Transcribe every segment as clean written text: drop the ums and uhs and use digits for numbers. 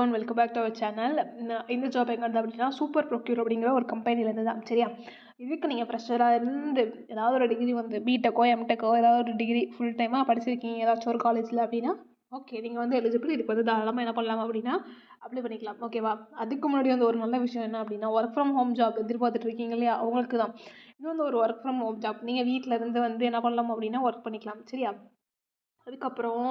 And welcome back to our channel. இந்த job எங்கே இருந்தது அப்படின்னா சூப்பர் ப்ரொக்யூர் அப்படிங்கிற ஒரு கம்பெனிலேருந்து தான். சரியா, இதுக்கு நீங்கள் ஃப்ரெஷராக இருந்து ஏதாவது ஒரு டிகிரி வந்து பிடெக்கோ எம்டெக்கோ ஏதாவது ஒரு டிகிரி ஃபுல் டைமாக படிச்சிருக்கீங்க ஏதாச்சும் ஒரு காலேஜில் அப்படின்னா ஓகே, நீங்கள் வந்து எலிஜிபிள். இதுக்கு வந்து தாராளமாக என்ன பண்ணலாம் அப்படின்னா அப்ளை பண்ணிக்கலாம். ஓகேவா, அதுக்கு முன்னாடி வந்து ஒரு நல்ல விஷயம் என்ன அப்படின்னா ஒர்க் ஃப்ரம் ஹோம் ஜாப் எதிர்பார்த்துட்டு இருக்கீங்க இல்லையா, அவங்களுக்கு தான் இது வந்து ஒரு ஒர்க் ஃப்ரம் ஹோம் ஜாப். நீங்கள் வீட்டில் இருந்து வந்து என்ன பண்ணலாம் அப்படின்னா ஒர்க் பண்ணிக்கலாம். சரியா, அதுக்கப்புறம்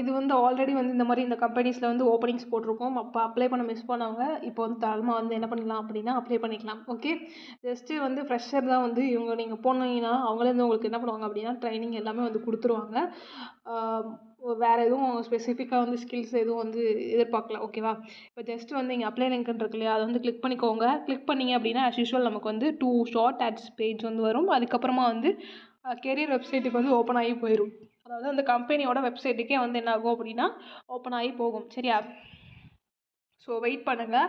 இது வந்து ஆல்ரெடி வந்து இந்த மாதிரி இந்த கம்பெனிஸில் வந்து ஓப்பனிங்ஸ் போட்டிருக்கோம். அப்போ அப்ளை பண்ண மிஸ் பண்ணவங்க இப்போ வந்து தாராளமாக வந்து என்ன பண்ணலாம் அப்படின்னா அப்ளை பண்ணிக்கலாம். ஓகே, ஜஸ்ட்டு வந்து ஃப்ரெஷர் தான் வந்து இவங்க. நீங்கள் போனீங்கன்னா அவங்களே வந்து உங்களுக்கு என்ன பண்ணுவாங்க அப்படின்னா ட்ரைனிங் எல்லாமே வந்து கொடுத்துருவாங்க. வேறு எதுவும் ஸ்பெசிஃபிக்காக வந்து ஸ்கில்ஸ் எதுவும் வந்து எதிர்பார்க்கல. ஓகேவா, இப்போ ஜஸ்ட்டு வந்து இங்கே அப்ளை லிங்க் இருக்கு இல்லையா, அதை வந்து கிளிக் பண்ணிக்கோங்க. கிளிக் பண்ணிங்க அப்படின்னா ஆஸ் யூஷுவல் நமக்கு வந்து 2 ஷார்ட் ஆட்ஸ் பேஜ் வந்து வரும். அதுக்கப்புறமா வந்து கெரியர் வெப்சைட்டுக்கு வந்து ஓப்பன் ஆகி போயிடும். அதாவது அந்த கம்பெனியோட வெப்சைட்டுக்கே வந்து என்ன ஆகும் அப்படின்னா ஓப்பன் ஆகி போகும். சரியா, ஸோ வெயிட் பண்ணுங்கள்.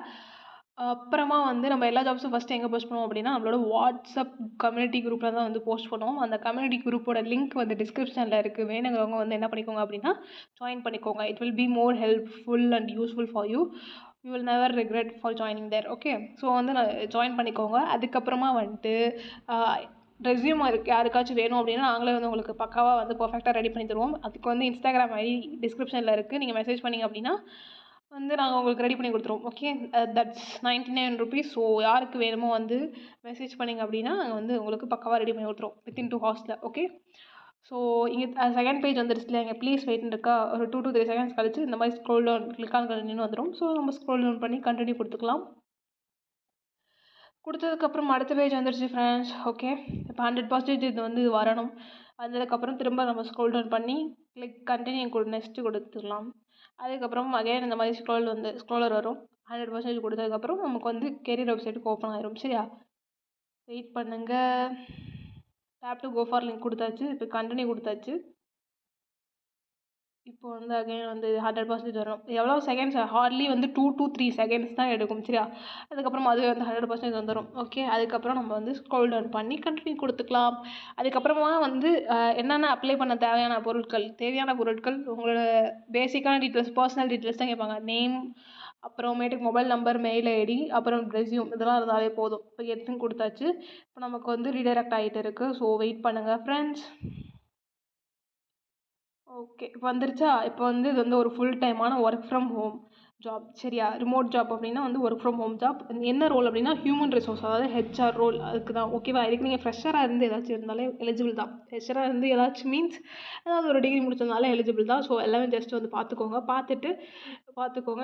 அப்புறமா வந்து நம்ம எல்லா ஜாப்ஸும் ஃபஸ்ட்டு எங்கே போஸ்ட் பண்ணுவோம் அப்படின்னா நம்மளோட வாட்ஸ்அப் கம்யூனிட்டி குரூப்பில் தான் வந்து போஸ்ட் பண்ணுவோம். அந்த கம்யூனிட்டி குரூப்போட லிங்க் வந்து டிஸ்கிரிப்ஷனில் இருக்குது. வேணுங்கிறவங்க வந்து என்ன பண்ணிக்கோங்க அப்படின்னா ஜாயின் பண்ணிக்கோங்க. It will be more helpful and useful for you. You will never regret for joining there. Okay, so வந்து ஜாயின் பண்ணிக்கோங்க. அதுக்கப்புறமா வந்துட்டு ரெஸ்யூம் யாருக்காச்சும் வேணும் அப்படின்னா நாங்களே வந்து உங்களுக்கு பக்காவாக வந்து பர்ஃபெக்டாக ரெடி பண்ணி தருவோம். அதுக்கு வந்து இன்ஸ்டாகிராம் ஐடி டிஸ்கிரிப்ஷனில் இருக்குது. நீங்கள் மெசேஜ் பண்ணிங்க அப்படின்னா வந்து நாங்கள் உங்களுக்கு ரெடி பண்ணி கொடுத்துருவோம். Okay, that's 99 rupees. ஸோ யாருக்கு வேணுமோ வந்து மெசேஜ் பண்ணிங்க அப்படின்னா நாங்கள் வந்து உங்களுக்கு பக்காவாக ரெடி பண்ணி கொடுத்துருவோம் வித்தின் 2 hours. ஓகே, ஸோ இங்கே செகண்ட் பேஜ் வந்துருச்சு இல்லையா, இங்கே ப்ளீஸ் வெயிட்னு இருக்கா. ஒரு 2 to 3 seconds கழிச்சு இந்த மாதிரி scroll down click on continue வந்துடும். ஸோ நம்ம ஸ்க்ரோல் டவுன் பண்ணி கண்டினியூ கொடுத்துக்கலாம். கொடுத்ததுக்கப்புறம் அடுத்த பேஜ் வந்துருச்சு ஃப்ரெண்ட்ஸ். ஓகே, இப்போ 100% இது வந்து வரணும். வந்ததுக்கப்புறம் திரும்ப நம்ம ஸ்க்ரோல் டவுன் பண்ணி கிளிக் கண்டினியூ நெக்ஸ்ட்டு கொடுத்துடலாம். அதுக்கப்புறம் அகைன் இந்த மாதிரி ஸ்க்ரோலர் வரும். 100% கொடுத்ததுக்கப்புறம் நமக்கு வந்து கெரியர் வெப்சைட்டுக்கு ஓப்பன் ஆயிரும். சரியா, வெயிட் பண்ணுங்கள். Tap to go for link கொடுத்தாச்சு. இப்போ கண்டினியூ கொடுத்தாச்சு. இப்போ வந்து அகைன் வந்து 100% வரும். எவ்வளோ செகண்ட்ஸ், ஹார்ட்லி வந்து 2 to 3 seconds தான் எடுக்கும். சரியா, அதுக்கப்புறம் அதுவே வந்து 100% வந்துடும். ஓகே, அதுக்கப்புறம் நம்ம வந்து ஸ்க்ரோல் டவுன் பண்ணி கண்டினியூ கொடுத்துக்கலாம். அதுக்கப்புறமா வந்து என்னென்ன அப்ளை பண்ண தேவையான பொருட்கள் உங்களோட பேசிக்கான டீட்டெயில்ஸ், பர்சனல் டீட்டெயில்ஸ் தான் கேட்பாங்க. நேம், அப்புறமேட்டுக்கு மொபைல் நம்பர், மெயில் ஐடி, அப்புறம் ரெஸ்யூம், இதெல்லாம் இருந்தாலே போதும். இப்போ எடுத்துன்னு கொடுத்தாச்சு. இப்போ நமக்கு வந்து ரீடைரக்ட் ஆகிட்டு இருக்குது. ஸோ வெயிட் பண்ணுங்கள் ஃப்ரெண்ட்ஸ். ஓகே, இப்போ வந்துருச்சா. இப்போ வந்து இது வந்து ஒரு ஃபுல் டைமான ஒர்க் ஃப்ரம் ஹோம் ஜாப். சரியா, ரிமோட் ஜாப் அப்படின்னா வந்து ஒர்க் ஃப்ரம் ஹோம் ஜாப். என்ன ரோல் அப்படின்னா ஹியூமன் ரிசோர்ஸ், அதாவது ஹெச்ஆர் ரோல். அதுக்கு தான். ஓகேவா, இதுக்கு நீங்கள் ஃப்ரெஷராக இருந்து ஏதாச்சும் இருந்தாலே எலிஜிபிள் தான். ஃப்ரெஷராக இருந்து ஏதாச்சும் மீன்ஸ் ஏதாவது ஒரு டிகிரி முடிச்சதுனால எலிஜிபிள் தான். ஸோ எல்லாமே ஜஸ்ட் வந்து பார்த்துக்கோங்க.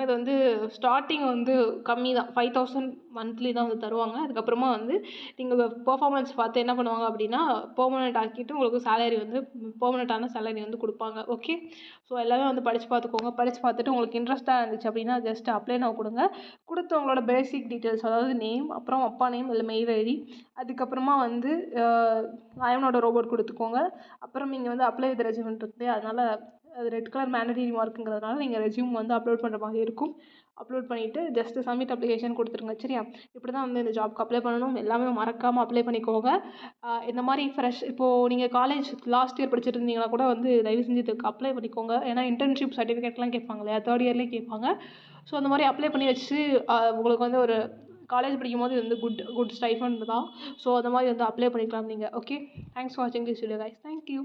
இது வந்து ஸ்டார்டிங் வந்து கம்மி தான், 5000 மந்த்லி தான் வந்து தருவாங்க. அதுக்கப்புறமா வந்து நீங்கள் பெர்ஃபார்மன்ஸ் பார்த்து என்ன பண்ணுவாங்க அப்படின்னா பெர்மனெண்ட் ஆக்கிட்டு உங்களுக்கு பெர்மனெண்ட்டான சேலரி வந்து கொடுப்பாங்க. ஓகே, ஸோ எல்லாமே வந்து படித்து பார்த்துட்டு உங்களுக்கு இன்ட்ரெஸ்ட்டாக இருந்துச்சு அப்படின்னா ஜஸ்ட் அப்ளை நவ் கொடுங்க. கொடுத்து உங்களோட பேசிக் டீட்டெயில்ஸ், அதாவது நேம், அப்புறம் அப்பா நேம் இல்லை மெயில் ஐடி, அதுக்கப்புறமா வந்து ஐஎம்னோட ரோபோட் கொடுத்துக்கோங்க. அப்புறம் நீங்கள் வந்து அப்ளை வித் ரெஸ்யூம் இருக்குது, அதனால் அது ரெட் கலர் மேண்டேட்டரி மார்க்குங்கிறதுனால நீங்கள் ரெஸ்யூம் வந்து அப்லோட் பண்ணுற மாதிரி இருக்கும். அப்லோட் பண்ணிவிட்டு ஜஸ்ட்டு சப்மிட் அப்ளிகேஷன் கொடுத்துருங்க. சரியா, இப்படி தான் வந்து இந்த ஜாப்க்கு அப்ளை பண்ணணும். எல்லாமே மறக்காமல் அப்ளை பண்ணிக்கோங்க. இந்த மாதிரி இப்போது நீங்கள் காலேஜ் லாஸ்ட் இயர் படிச்சுட்டு இருந்தீங்கன்னா கூட வந்து தயவு செஞ்சு இதுக்கு அப்ளை பண்ணிக்கோங்க. ஏன்னா இன்டர்ன்ஷிப் சர்டிஃபிகேட்லாம் கேட்பாங்க இல்லையா, 3rd இயர்லேயே கேட்பாங்க. ஸோ அந்த மாதிரி அப்ளை பண்ணி வச்சு உங்களுக்கு வந்து ஒரு காலேஜ் படிக்கும் போது வந்து குட் ஸ்டைஃபண்ட் தான். ஸோ அந்த மாதிரி வந்து அப்ளை பண்ணிக்கலாம் நீங்கள். ஓகே, தேங்க்ஸ் ஃபார் வாட்சிங் திஸ் வீடியோ கைஸ். தேங்க்யூ.